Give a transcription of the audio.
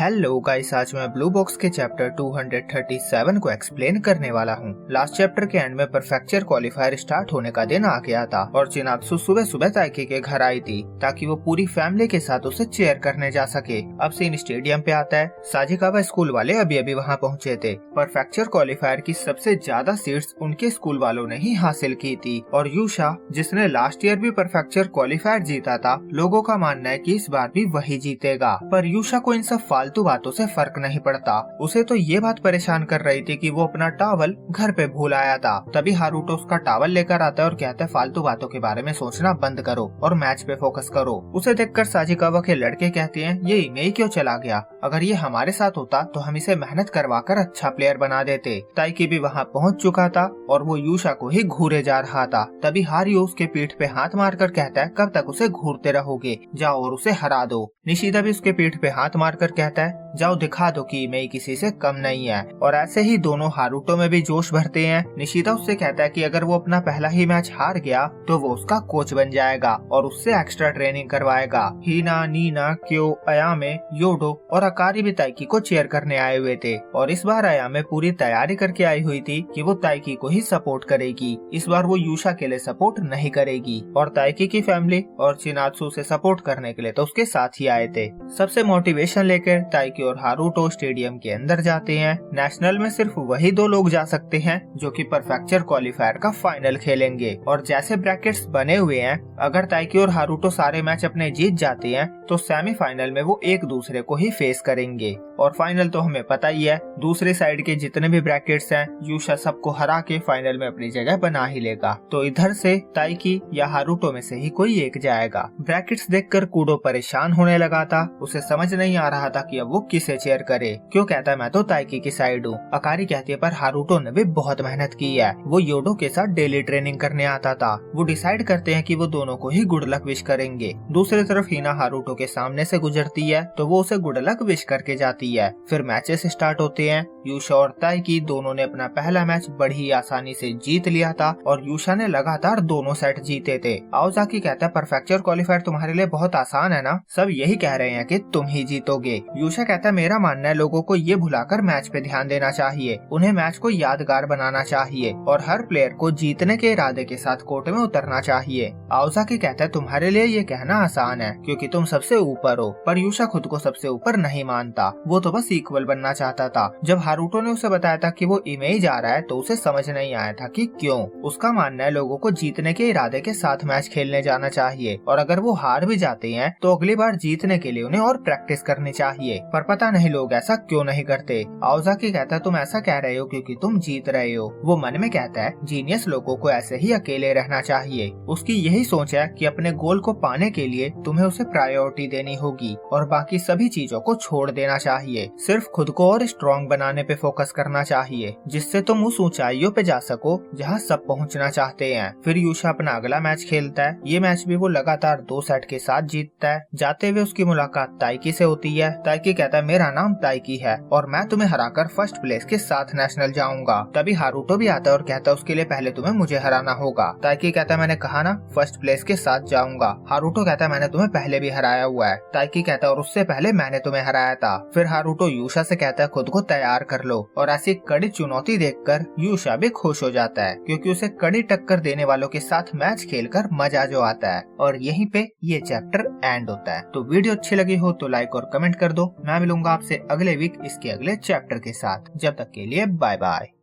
Hello guys, आज मैं blue box के चैप्टर 237 को एक्सप्लेन करने वाला हूँ। लास्ट चैप्टर के एंड में परफेक्चर क्वालिफायर स्टार्ट होने का दिन आ गया था और चिनात्सु सुबह सुबह ताइकी के घर आई थी ताकि वो पूरी फैमिली के साथ उसे चेयर करने जा सके। अब सीन स्टेडियम पे आता है। साजिकावा स्कूल वाले अभी अभी वहाँ पहुँचे थे। परफेक्चर क्वालिफायर की सबसे ज्यादा सीट्स उनके स्कूल वालों ने ही हासिल की थी और यूशा, जिसने लास्ट ईयर भी परफेक्चर क्वालिफायर जीता था, लोगों का मानना है कि इस बार भी वही जीतेगा। पर यूशा को इन सब फालतू बातों से फर्क नहीं पड़ता। उसे तो ये बात परेशान कर रही थी कि वो अपना टॉवल घर पे भूल आया था। तभी हारुतो उसका टॉवल लेकर आता है और कहता है फालतू बातों के बारे में सोचना बंद करो और मैच पे फोकस करो। उसे देखकर साजिकावा के लड़के कहते हैं ये इमेई क्यों चला गया? अगर ये हमारे साथ होता तो हम इसे मेहनत करवाकर अच्छा प्लेयर बना देते। ताइकी भी वहाँ पहुँच चुका था और वो यूशा को ही घूरे जा रहा था। तभी हारियो उसके पीठ पे हाथ मारकर कहता है कब तक उसे घूरते रहोगे, जाओ और उसे हरा दो। निशिदा भी उसके पीठ पे हाथ मारकर कहता है जाओ दिखा दो कि मैं किसी से कम नहीं है। और ऐसे ही दोनों हारुतो में भी जोश भरते हैं। निशिदा उससे कहता है कि अगर वो अपना पहला ही मैच हार गया तो वो उसका कोच बन जाएगा और उससे एक्स्ट्रा ट्रेनिंग करवाएगा। हिना, नीना, क्यो, अयामे, योडो और अकारी भी ताइकी को चेयर करने आए हुए थे और इस बार अयामे पूरी तैयारी करके आई हुई थी कि वो ताइकी को ही सपोर्ट करेगी। इस बार वो यूशा के लिए सपोर्ट नहीं करेगी और ताइकी की फैमिली और चिनात्सु से सपोर्ट करने के लिए तो उसके साथ ही आए थे। सबसे मोटिवेशन लेकर ताइकी और हारुतो स्टेडियम के अंदर जाते हैं। नेशनल में सिर्फ वही दो लोग जा सकते हैं जो कि परफेक्चर क्वालिफायर का फाइनल खेलेंगे और जैसे ब्रैकेट्स बने हुए हैं, अगर ताइकी और हारुतो सारे मैच अपने जीत जाते हैं तो सेमीफाइनल में वो एक दूसरे को ही फेस करेंगे और फाइनल तो हमें पता ही है। दूसरी साइड के जितने भी ब्रैकेट्स हैं, यूशा सबको हरा के फाइनल में अपनी जगह बना ही लेगा। तो इधर से ताइकी या हारुतो में से ही कोई एक जाएगा। ब्रैकेट्स देखकर कूडो परेशान होने लगा था। उसे समझ नहीं आ रहा था कि अब वो किसे चेयर करे। क्यों कहता है मैं तो ताइकी की साइड हूँ। अकारी कहती है पर हारुतो ने भी बहुत मेहनत की है, वो योडो के साथ डेली ट्रेनिंग करने आता था। वो डिसाइड करते हैं कि वो दोनों को ही गुड लक विश करेंगे। दूसरी तरफ हिना हारुतो के सामने से गुजरती है तो वो उसे गुड लक विश करके जाती है। फिर मैचेस स्टार्ट होते हैं। यूशा और ताइकी दोनों ने अपना पहला मैच बड़ी आसानी से जीत लिया था और यूशा ने लगातार दोनों सेट जीते थे। आओजाकी कहता है परफेक्चर क्वालिफायर तुम्हारे लिए बहुत आसान है ना, सब यही कह रहे हैं कि तुम ही जीतोगे। यूशा कहता है मेरा मानना है लोगों को ये भुलाकर मैच पे ध्यान देना चाहिए, उन्हें मैच को यादगार बनाना चाहिए और हर प्लेयर को जीतने के इरादे के साथ कोर्ट में उतरना चाहिए। आओजाकी कहता है तुम्हारे लिए ये कहना आसान है क्योंकि तुम सबसे ऊपर हो, पर यूशा खुद को सबसे ऊपर नहीं मानता, वो तो बस इक्वल बनना चाहता था। जब हारुतो ने उसे बताया था कि वो इमेई जा रहा है तो उसे समझ नहीं आया था कि क्यों। उसका मानना है लोगों को जीतने के इरादे के साथ मैच खेलने जाना चाहिए और अगर वो हार भी जाते हैं तो अगली बार जीतने के लिए उन्हें और प्रैक्टिस करनी चाहिए। पर पता नहीं लोग ऐसा क्यों नहीं करते। आओजाकी कहता है तुम ऐसा कह रहे हो क्योंकि तुम जीत रहे हो। वो मन में कहता है जीनियस लोगों को ऐसे ही अकेले रहना चाहिए। उसकी यही सोच है कि अपने गोल को पाने के लिए तुम्हें उसे प्रायोरिटी देनी होगी और बाकी सभी चीजों को छोड़ देना चाहिए। सिर्फ खुद को और स्ट्रॉन्ग बनाने पे फोकस करना चाहिए जिससे तुम उस ऊंचाइयों पे जा सको जहाँ सब पहुँचना चाहते हैं। फिर यूशा अपना अगला मैच खेलता है। ये मैच भी वो लगातार 2 सेट के साथ जीतता है। जाते हुए उसकी मुलाकात ताइकी से होती है। ताइकी कहता है मेरा नाम ताइकी है और मैं तुम्हें हराकर फर्स्ट प्लेस के साथ नेशनल जाऊंगा। तभी हारुतो भी आता है और कहता है उसके लिए पहले तुम्हें मुझे हराना होगा। ताइकी कहता है मैंने कहा ना फर्स्ट प्लेस के साथ जाऊंगा। हारुतो कहता है मैंने तुम्हें पहले भी हराया हुआ है। ताइकी कहता है और उससे पहले मैंने तुम्हें हराया था। फिर हारुतो यूशा से कहता है खुद को तैयार कर लो और ऐसी कड़ी चुनौती देखकर यूशा भी खुश हो जाता है क्योंकि उसे कड़ी टक्कर देने वालों के साथ मैच खेलकर मजा जो आता है। और यहीं पे ये चैप्टर एंड होता है। तो वीडियो अच्छी लगी हो तो लाइक और कमेंट कर दो। मैं मिलूंगा आपसे अगले वीक इसके अगले चैप्टर के साथ। जब तक के लिए बाय बाय।